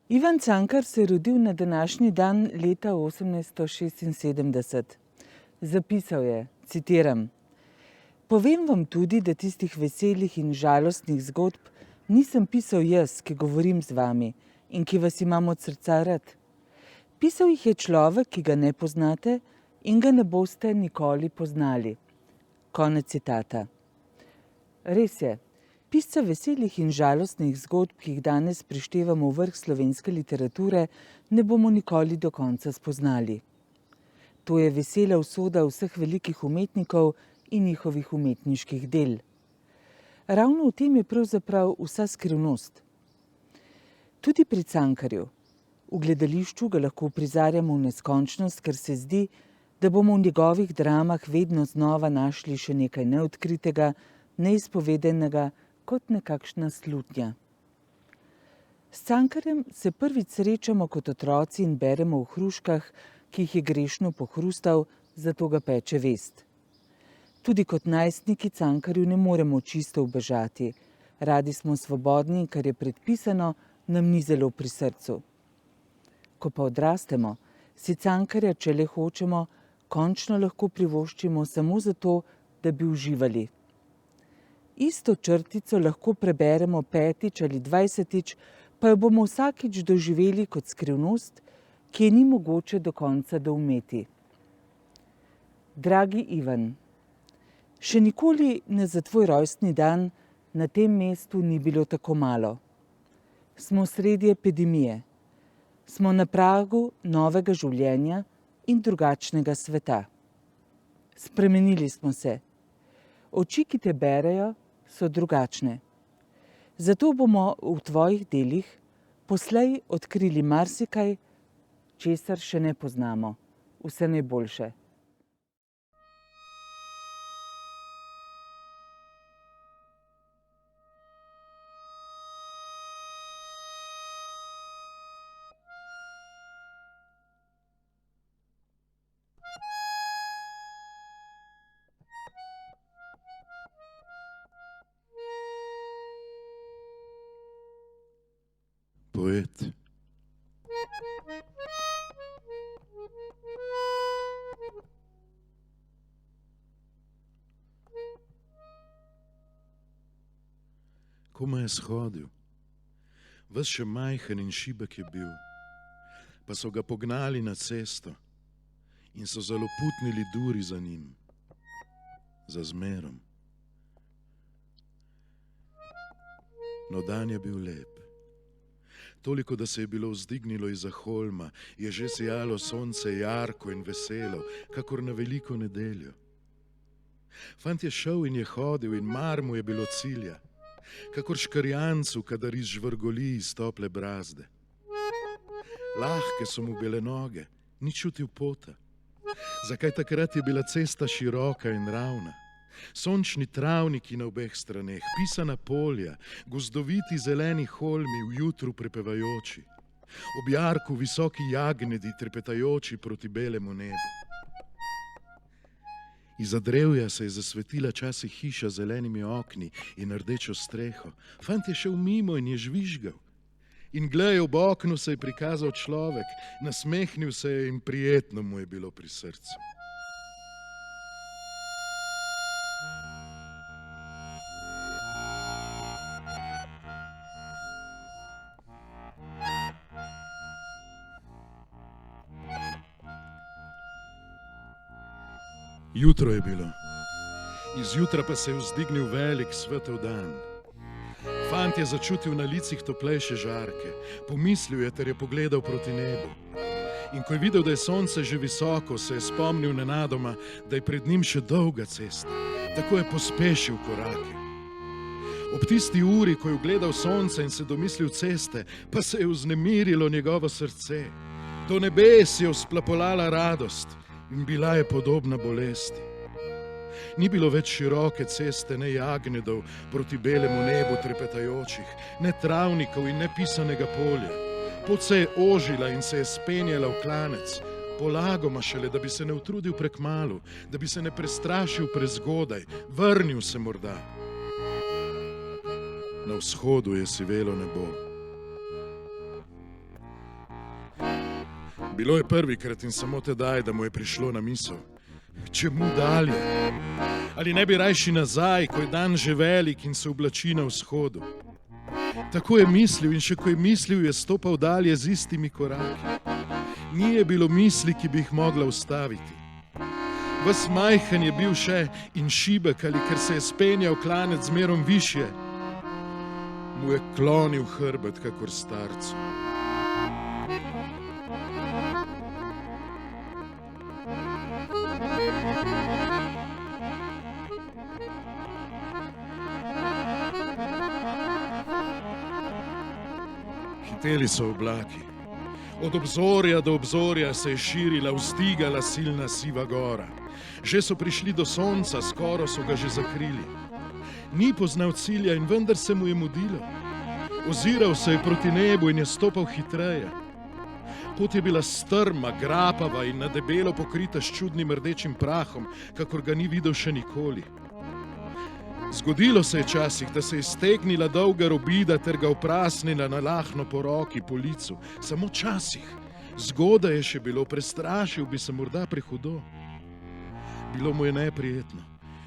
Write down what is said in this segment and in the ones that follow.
Ivan Cankar se je rodil na današnji dan leta 1876. Zapisal je, citiram: "Povem vam tudi, da tistih veselih in žalostnih zgodb nisem pisal jaz, ki govorim z vami in ki vas imam od srca rad. Pisal jih je človek, ki ga ne poznate in ga ne boste nikoli poznali." Konec citata. Res je, pisca veselih in žalostnih zgodb, ki jih danes prištevamo v vrh slovenske literature, ne bomo nikoli do konca spoznali. To je vesela usoda vseh velikih umetnikov in njihovih umetniških del. Ravno v tem je pravzaprav vsa skrivnost. Tudi pri Cankarju. V gledališču ga lahko prizarjamo v neskončnost, ker se zdi, da bomo v njegovih dramah vedno znova našli še nekaj neodkritega, neizpovedenega, kot nekakšna slutnja. S Cankarjem se prvič srečamo kot otroci in beremo v hruškah, ki jih je grešno pohrustal, zato ga peče vest. Tudi kot najstniki Cankarju ne moremo čisto ubežati. Radi smo svobodni in kar je predpisano, nam ni zelo pri srcu. Ko pa odrastemo, si Cankarja, če le hočemo, končno lahko privoščimo samo zato, da bi uživali. Isto črtico lahko preberemo 5. ali 20., pa jo bomo vsakič doživeli kot skrivnost, ki je ni mogoče do konca doumeti. Dragi Ivan, še nikoli nas za tvoj rojstni dan na tem mestu ni bilo tako malo. Smo sredi epidemije. Smo na pragu novega življenja in drugačnega sveta. Spremenili smo se. Oči, ki te berejo, so drugačne. Zato bomo v tvojih delih poslej odkrili marsikaj, česar še ne poznamo. Vse najboljše. Poet. Komaj je shodil, ves še majhen in šibek je bil, pa so ga pognali na cesto in so zaloputnili duri za njim, za zmerom. No, dan je bil lep. Toliko, da se je bilo vzdignilo izza holma, je že sijalo sonce jarko in veselo, kakor na veliko nedeljo. Fant je šel in je hodil in mar mu je bilo cilja, kakor škrjancu, kadar izžvrgoli iz tople brazde. Lahke so mu bile noge, ni čutil pota. Zakaj takrat je bila cesta široka in ravna? Sončni travniki na obeh straneh, pisana polja, gozdoviti zeleni holmi v jutru prepevajoči, ob jarku visoki jagnjedi trepetajoči proti belemu nebu. Iza drevja se je zasvetila časi hiša z zelenimi okni in rdečo streho. Fant je šel mimo in je žvižgal. In glej, ob oknu se je prikazal človek, nasmehnil se je in prijetno mu je bilo pri srcu. Jutro je bilo. Izjutra pa se je vzdignil velik svetel dan. Fant je začutil na licih toplejše žarke. Pomislil je, ter je pogledal proti nebu. In ko je videl, da je sonce že visoko, se je spomnil nenadoma, da je pred njim še dolga cesta. Tako je pospešil korake. Ob tisti uri, ko je ugledal sonce in se domislil ceste, pa se je vznemirilo njegovo srce. Do nebes je vzplapolala radost in bila je podobna bolesti. Ni bilo več široke ceste, ne jagnjedov proti belemu nebu trepetajočih, ne travnikov in ne pisanega polja. Pot se je ožila in se je spenjala v klanec, polagoma šele, da bi se ne utrudil prekmalu, da bi se ne prestrašil prezgodaj, vrnil se morda. Na vzhodu je sivelo nebo. Bilo je prvikrat in samo tedaj, da mu je prišlo na misel. Čemu dalje? Ali ne bi rajši nazaj, ko je dan že velik in se oblači na vzhodu? Tako je mislil in še ko je mislil, je stopal dalje z istimi koraki. Ni je bilo misli, ki bi jih mogla ustaviti. Ves majhen je bil še in šibek, ali ker se je spenjal klanec zmerom višje, mu je klonil hrbet kakor starcu. Hiteli so oblaki. Od obzorja do obzorja se je širila, vzdigala silna siva gora. Že so prišli do sonca, skoro so ga že zakrili. Ni poznal cilja in vendar se mu je mudilo. Oziral se je proti nebu in je stopal hitreje. Pot je bila strma, grapava in na debelo pokrita s čudnim rdečim prahom, kakor ga ni videl še nikoli. Zgodilo se je časih, da se je stegnila dolga robida ter ga oprasnila na lahno po roki, po licu. Samo časih. Zgodaj je še bilo, prestrašil bi se morda prehudo. Bilo mu je neprijetno.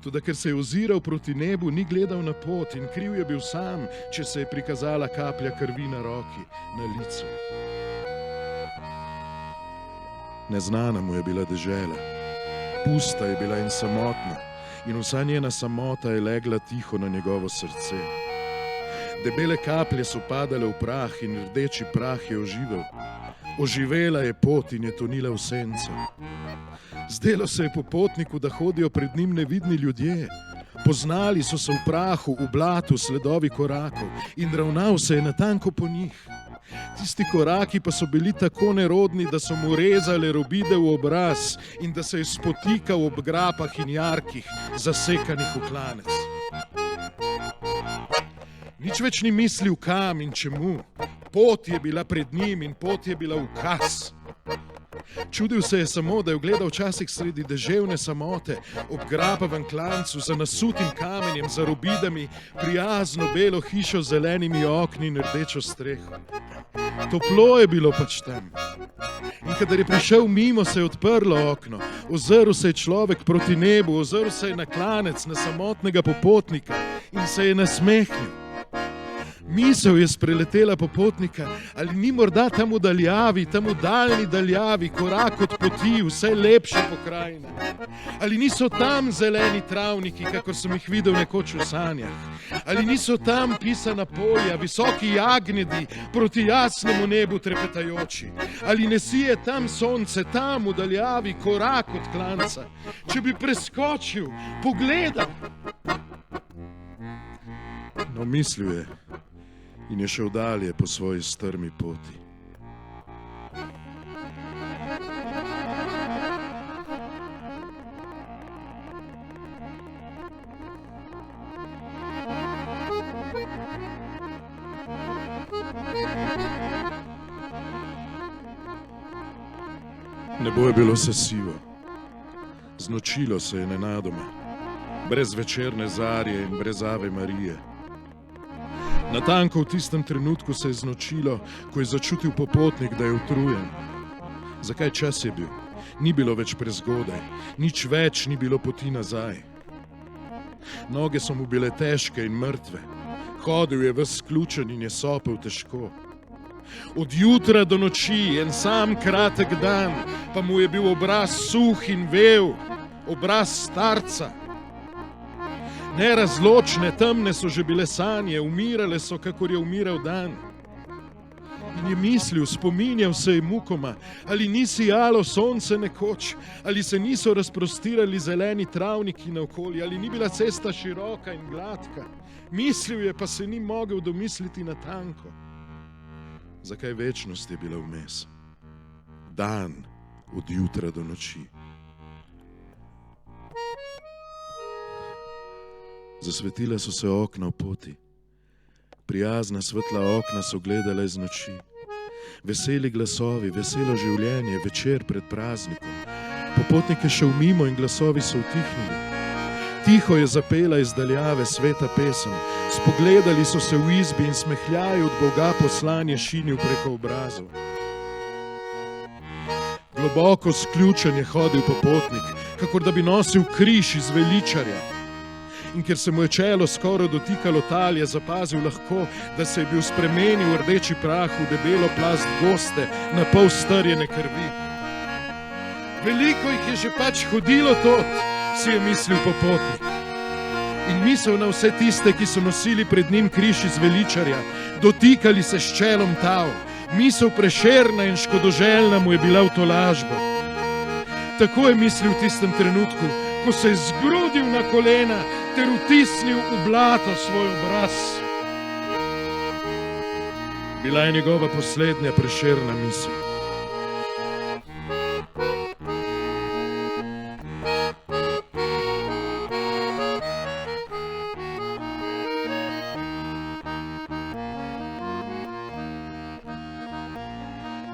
Toda ker se je oziral proti nebu, ni gledal na pot in kriv je bil sam, če se je prikazala kaplja krvi na roki, na licu. Neznana mu je bila dežela. Pusta je bila in samotna. In vsa njena samota je legla tiho na njegovo srce. Debele kaplje so padale v prah in rdeči prah je oživel. Oživela je pot in je tonila v senco. Zdelo se je popotniku, da hodijo pred njim nevidni ljudje. Poznali so se v prahu, v blatu, sledovi korakov in ravnal se je natanko po njih. Tisti koraki pa so bili tako nerodni, da so mu rezale robide v obraz in da se je spotikal ob grapah in jarkih, zasekanih v klanec. Nič več ni mislil kam in čemu. Pot je bila pred njim in pot je bila ukaz. Čudil se je samo, da je gledal včasih sredi deževne samote, ob grapavem klancu, za nasutim kamenjem, za robidami, prijazno belo hišo z zelenimi okni in rdečo streho. Toplo je bilo pač tam. In kadar je prišel mimo, se je odprlo okno, ozrl se je človek proti nebu, ozrl se je na klanec, na samotnega popotnika in se je nasmehnil. Misel je spreletela popotnika, ali ni morda tam v daljavi, tam v daljni daljavi, korak od poti, vse lepše pokrajine. Ali niso tam zeleni travniki, kakor sem jih videl nekoč v sanjah? Ali niso tam pisana polja, visoki jagnjedi, proti jasnemu nebu trepetajoči? Ali ne sije tam sonce, tam v daljavi, korak od klanca? Če bi preskočil, pogledal. No, mislil je. In je šel dalje po svoji strmi poti. Nebo je bilo sesivo. Znočilo se je nenadoma, brez večerne zarje in brez Ave Marije. Natanko v tistem trenutku se je znočilo, ko je začutil popotnik, da je utrujen. Zakaj čas je bil? Ni bilo več prezgodaj, nič več ni bilo poti nazaj. Noge so mu bile težke in mrtve. Hodil je ves sključen in je sopel težko. Od jutra do noči, en sam kratek dan, pa mu je bil obraz suh in vel, obraz starca. Nerazločne, temne so že bile sanje, umirale so, kakor je umiral dan. In je mislil, spominjal se je mukoma, ali ni sijalo sonce nekoč, ali se niso razprostirali zeleni travniki naokoli, ali ni bila cesta široka in gladka. Mislil je, pa se ni mogel domisliti natanko. Zakaj večnost je bila vmes? Dan od jutra do noči. Zasvetila so se okna v poti. Prijazna svetla okna so gledala iz noči. Veseli glasovi, veselo življenje, večer pred praznikom. Popotnik je šel mimo in glasovi so utihnili. Tiho je zapela iz daljave sveta pesem. Spogledali so se v izbi in smehljaj od Boga poslanje šinil preko obrazov. Globoko sključen je hodil popotnik, kakor da bi nosil križ iz veličarja. In ker se mu je čelo skoraj dotikalo tal, je zapazil lahko, da se je bil spremenil v rdeči prah v debelo plast goste, na pol strjene krvi. Veliko jih je že pač hodilo tot, si je mislil popotnik. In misel na vse tiste, ki so nosili pred njim križ iz veličarja, dotikali se s čelom tal, misel Prešerna in škodoželjna mu je bila v tolažbo. Tako je mislil v tistem trenutku, ko se je zgrudil na kolena ter vtisnil v blato svoj obraz. Bila je njegova poslednja Prešerna misel.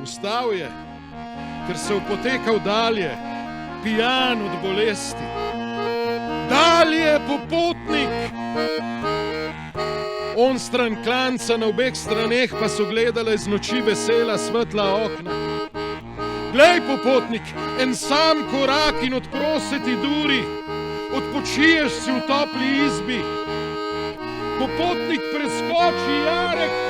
Vstal je, ter se opotekal dalje, pijan od bolesti. Dalje, popotnik! On stran klanca, na obeh straneh pa so gledala iz noči vesela svetla okna. Glej, popotnik, en sam korak in odpro se ti duri, odpočiješ si v topli izbi. Popotnik preskoči jarek.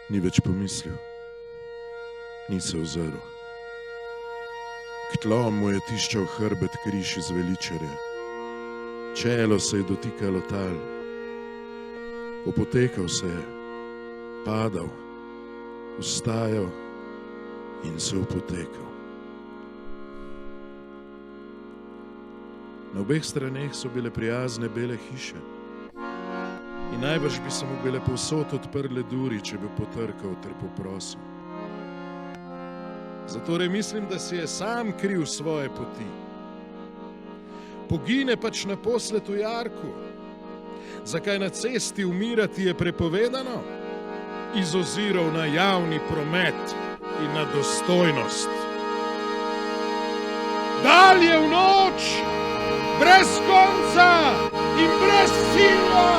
Ni več pomislil, ni se ozrl. K tlom mu je tiščal hrbet križ iz veličarja. Čelo se je dotikalo tal. Opotekal se je, padal, vstajal in se opotekal. Na obeh straneh so bile prijazne bele hiše. In najbrž bi se mu bile povsod odprle duri, če bi potrkal ter poprosil. Zatorej mislim, da si je sam kriv svoje poti. Pogine pač naposled v jarku. Zakaj na cesti umirati je prepovedano? Iz ozirov na javni promet in na dostojnost. Dalje v noč, brez konca in brez cilja!